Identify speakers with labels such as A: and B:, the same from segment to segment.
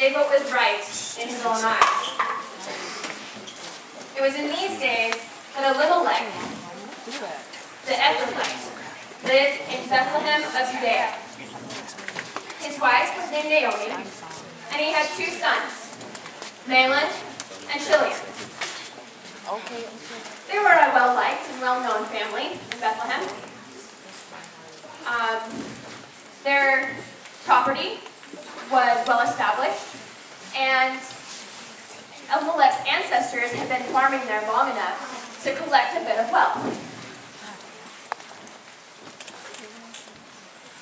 A: did what was right in his own eyes. It was in these days that Elimelech, the Ephrathite, lived in Bethlehem of Judea. His wife was named Naomi, and he had 2 sons, Mahlon and Chilion. They were a well-liked and well-known family in Bethlehem. Their property was well-established, and Elimelech's ancestors had been farming there long enough to collect a bit of wealth.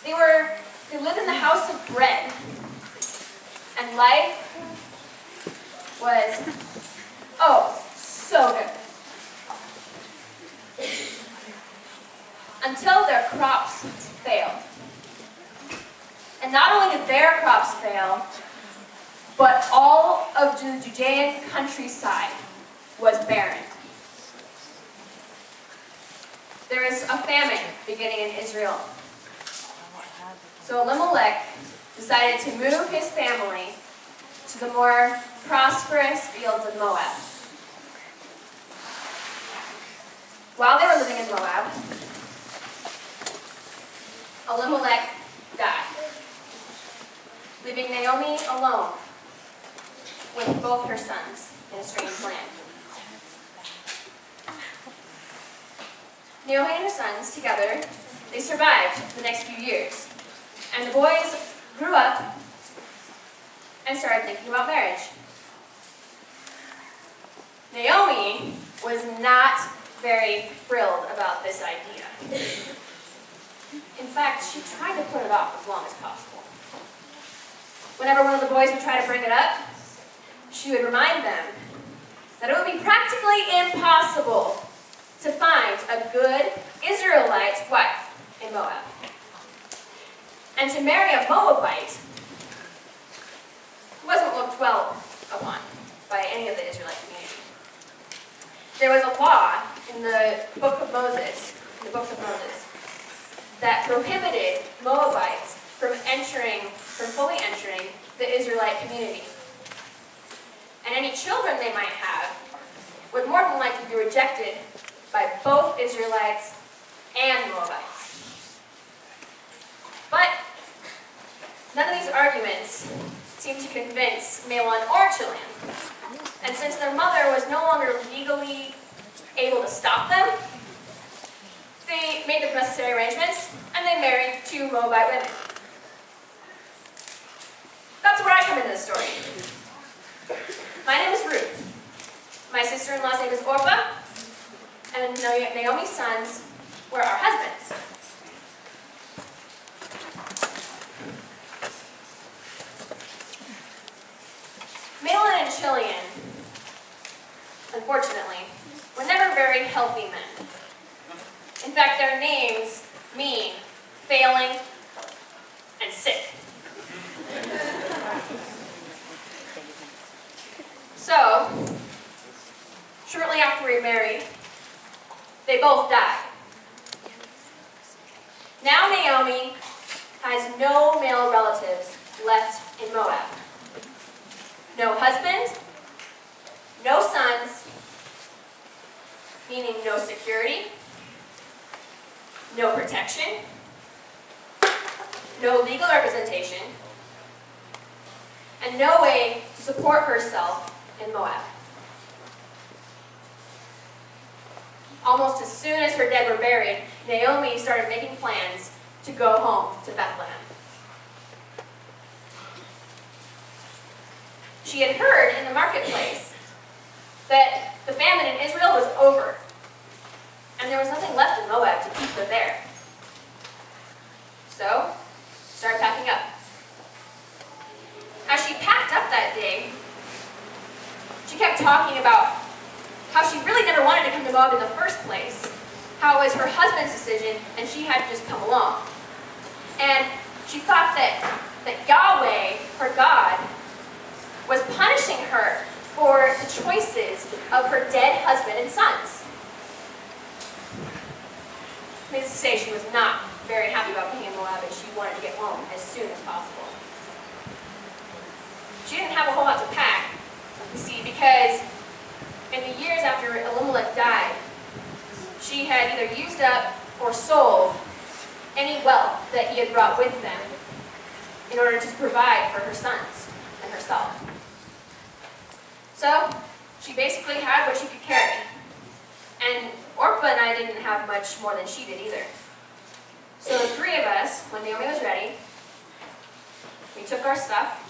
A: They lived in the house of bread, and life was, oh, so good. Until their crops failed. And not only did their crops fail, but all of the Judean countryside was barren. There is a famine beginning in Israel. So Elimelech decided to move his family to the more prosperous fields of Moab. While they were living in Moab, Elimelech died, leaving Naomi alone with both her sons in a strange land. Naomi and her sons, together, they survived the next few years. And the boys grew up and started thinking about marriage. Naomi was not very thrilled about this idea. In fact, she tried to put it off as long as possible. Whenever one of the boys would try to bring it up, she would remind them that it would be practically impossible to find a good Israelite wife in Moab. And to marry a Moabite wasn't looked well upon by any of the Israelite community. There was a law in the books of Moses, that prohibited Moabites from fully entering the Israelite community. And any children they might have would more than likely be rejected by both Israelites and Moabites. But none of these arguments seemed to convince Mahlon or Chilion. And since their mother was no longer legally able to stop them, they made the necessary arrangements and they married 2 Moabite women. That's where I come into the story. My name is Ruth. My sister-in-law's name is Orpah, and Naomi's sons were our husbands. Mahlon and Chilion, unfortunately, were never very healthy men. In fact, their names mean failing and sick. So, shortly after we married, they both died. Now Naomi has no male relatives left in Moab. No husband, no sons, meaning no security, no protection, no legal representation, and no way to support herself in Moab. Almost as soon as her dead were buried, Naomi started making plans to go home to Bethlehem. She had heard in the marketplace that the famine in Israel was over, and there was nothing left in Moab to keep her there. So, she started packing up. As she packed up that day, she kept talking about how she really never wanted to come to Moab in the first place, how it was her husband's decision and she had to just come along. And she thought that Yahweh, her God, was punishing her for the choices of her dead husband and sons. Needless to say, she was not very happy about being in Moab, and she wanted to get home as soon as possible. She didn't have used up or sold any wealth that he had brought with them in order to provide for her sons and herself. So she basically had what she could carry. And Orpah and I didn't have much more than she did either. So the three of us, when Naomi was ready, we took our stuff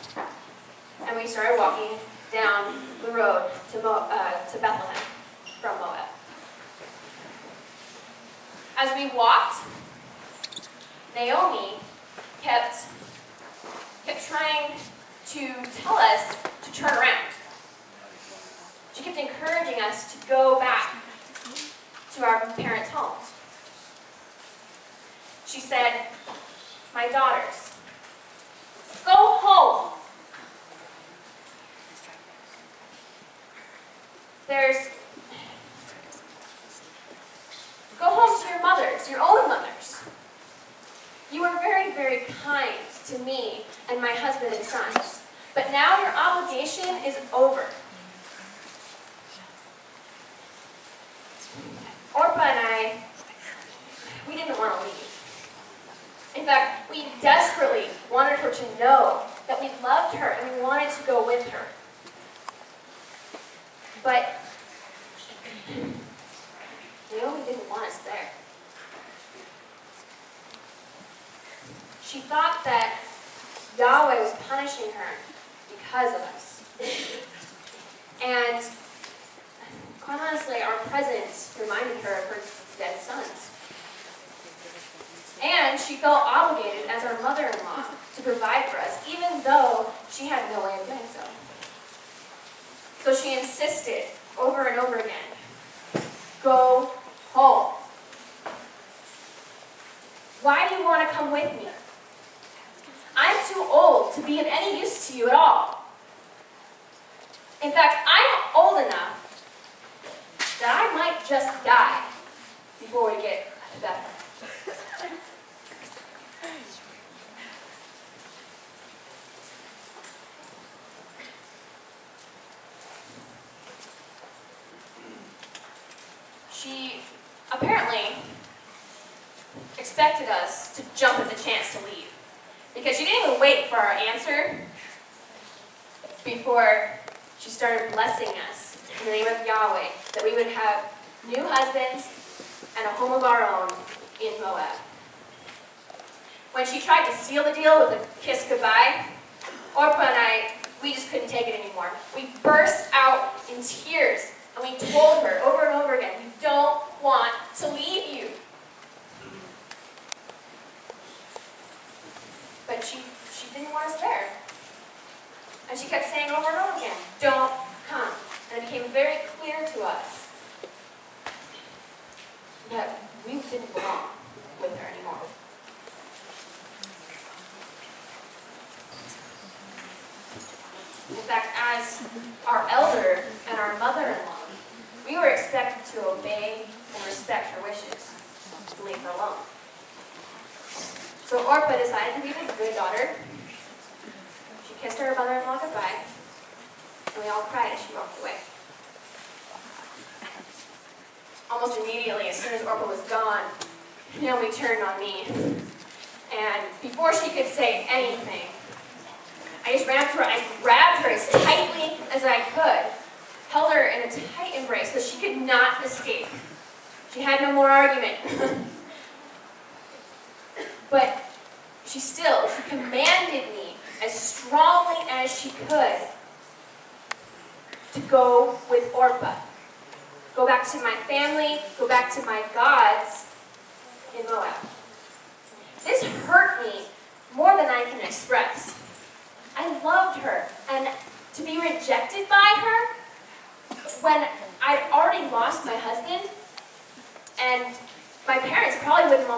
A: and we started walking down the road to Bethlehem from Moab. As we walked, Naomi kept trying to tell us to turn around. She kept encouraging us to go back to our parents' homes. She said, "My daughters, go home. Go home to your mothers, your own mothers. You were very, very kind to me and my husband and sons, but now your obligation is over." Orpah and I, we didn't want to leave. In fact, we desperately wanted her to know that we loved her and we wanted to go with her. But Naomi didn't want us there. She thought that Yahweh was punishing her because of us. And quite honestly, our presence reminded her of her dead sons. And she felt obligated as our mother-in-law to provide for us, even though she had no way of doing so. So she insisted over and over again, "Go home. Why do you want to come with me? I'm too old to be of any use to you at all. In fact, I'm old enough that I might just die before we get to Bethlehem." She apparently expected us to jump at the chance to leave, because she didn't even wait for our answer before she started blessing us in the name of Yahweh, that we would have new husbands and a home of our own in Moab. When she tried to seal the deal with a kiss goodbye, Orpah and I, we just couldn't take it anymore. We burst out in tears and we told her over and over again, "We don't want to leave you." But she didn't want us there. And she kept saying over and over again, "Don't come." And it became very clear to us that we didn't belong with her anymore. In fact, as our elder and our mother-in-law, we were expected to obey and respect her wishes, to leave her alone. So Orpah decided to be a good daughter. She kissed her mother-in-law goodbye, and we all cried as she walked away. Almost immediately, as soon as Orpah was gone, Naomi turned on me. And before she could say anything, I just ran up to her, I grabbed her as tightly as I could, held her in a tight embrace so she could not escape. She had no more argument. But she commanded me as strongly as she could to go with Orpah. Go back to my family, go back to my gods in Moab. This hurt me more than I can express. I loved her, and to be rejected by her when I'd already lost my husband, and my parents probably wouldn't